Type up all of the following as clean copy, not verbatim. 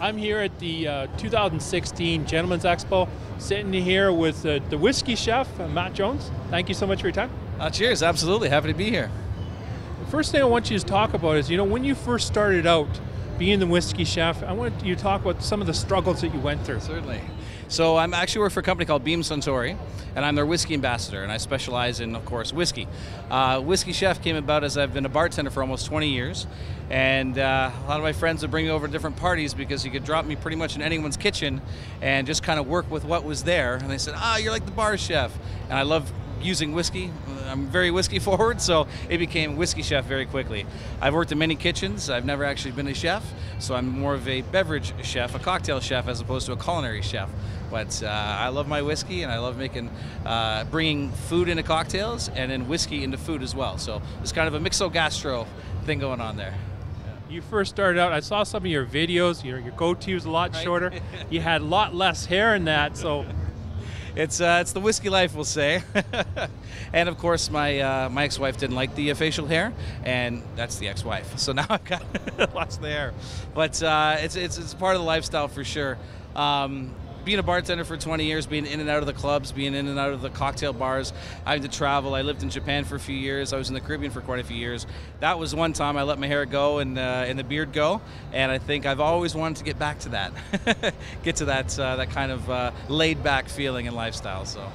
I'm here at the 2016 Gentlemen's Expo, sitting here with the Whisky Chef, Matt Jones. Thank you so much for your time. Cheers, absolutely. Happy to be here. The first thing I want you to talk about is, when you first started out being the Whisky Chef, I want you to talk about some of the struggles that you went through. Certainly. So I'm actually work for a company called BeamSuntory, and I'm their whiskey ambassador, and I specialize in, of course, whiskey. Whisky Chef came about as I've been a bartender for almost 20 years, and a lot of my friends would bring me over to different parties because you could drop me pretty much in anyone's kitchen and just kind of work with what was there. And they said, you're like the bar chef. And I love using whiskey. I'm very whiskey forward, so it became Whisky Chef very quickly. I've worked in many kitchens. I've never actually been a chef, so I'm more of a beverage chef, a cocktail chef, as opposed to a culinary chef. But I love my whiskey, and I love making, bringing food into cocktails and then whiskey into food as well. So it's kind of a mixo-gastro thing going on there. You first started out, I saw some of your videos, your goatee was a lot shorter. You had a lot less hair in that, so. It's the whiskey life, we'll say. And of course, my ex-wife didn't like the facial hair, and that's the ex-wife. So now I've got lots of the hair. But it's part of the lifestyle for sure. Being a bartender for 20 years, being in and out of the clubs, being in and out of the cocktail bars, I had to travel. I lived in Japan for a few years. I was in the Caribbean for quite a few years. That was one time I let my hair go and the beard go, and I think I've always wanted to get back to that, get to that kind of laid-back feeling and lifestyle. So.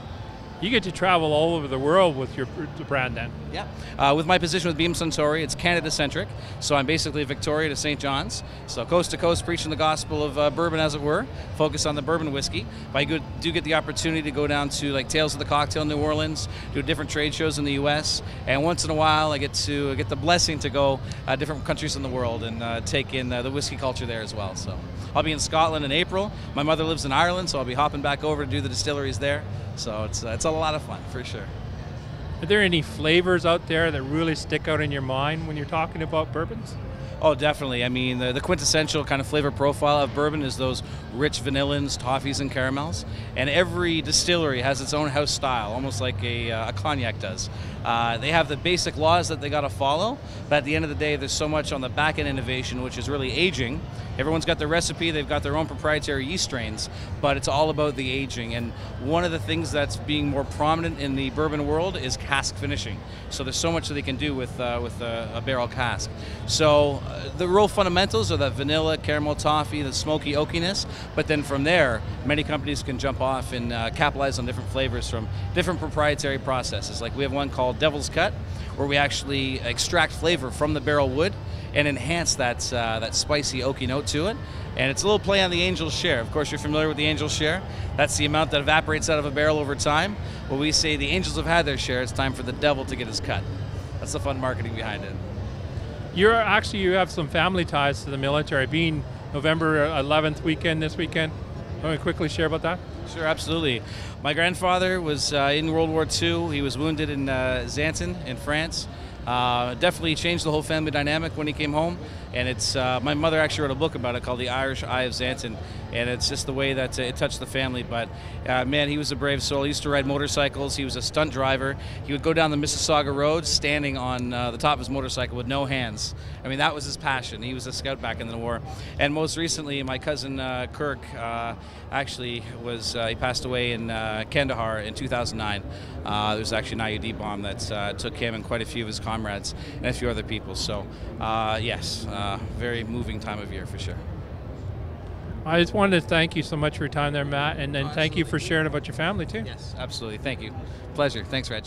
You get to travel all over the world with your brand then. Yeah. With my position with Beam-Suntory, it's Canada-centric. So I'm basically Victoria to St. John's. So coast to coast, preaching the gospel of bourbon, as it were. Focus on the bourbon whiskey. But I do get the opportunity to go down to like Tales of the Cocktail in New Orleans, do different trade shows in the U.S. And once in a while, I get the blessing to go different countries in the world and take in the whiskey culture there as well. So I'll be in Scotland in April. My mother lives in Ireland, so I'll be hopping back over to do the distilleries there. So it's a lot of fun, for sure. Are there any flavors out there that really stick out in your mind when you're talking about bourbons? Oh, definitely. I mean, the quintessential kind of flavor profile of bourbon is those rich vanillins, toffees, and caramels. And every distillery has its own house style, almost like a cognac does. They have the basic laws that they got to follow, but at the end of the day, there's so much on the back end innovation, which is really aging. Everyone's got their recipe, they've got their own proprietary yeast strains, but it's all about the aging. And one of the things that's being more prominent in the bourbon world is cask finishing. So there's so much that they can do with a barrel cask. So the real fundamentals are that vanilla, caramel, toffee, the smoky oakiness, but then from there, many companies can jump off and capitalize on different flavors from different proprietary processes. Like we have one called Devil's Cut, where we actually extract flavor from the barrel wood and enhance that spicy oaky note to it. And it's a little play on the angel's share. Of course, you're familiar with the angel's share. That's the amount that evaporates out of a barrel over time. Well, we say the angels have had their share. It's time for the devil to get his cut. That's the fun marketing behind it. You have some family ties to the military, being November 11th weekend this weekend. Want to quickly share about that? Sure, absolutely. My grandfather was in World War II. He was wounded in Xanten in France. Definitely changed the whole family dynamic when he came home, and it's my mother actually wrote a book about it called The Irish Eye of Xanten, and it's just the way that it touched the family. But man, he was a brave soul. He used to ride motorcycles. He was a stunt driver. He would go down the Mississauga Road standing on the top of his motorcycle with no hands. I mean, that was his passion. He was a scout back in the war. And most recently, my cousin Kirk actually he passed away in Kandahar in 2009. There was actually an IUD bomb that took him and quite a few of his comrades and a few other people. So yes, very moving time of year for sure. I just wanted to thank you so much for your time there, Matt, and then thank you for sharing about your family too. Yes, absolutely. Thank you. Pleasure. Thanks, Reg.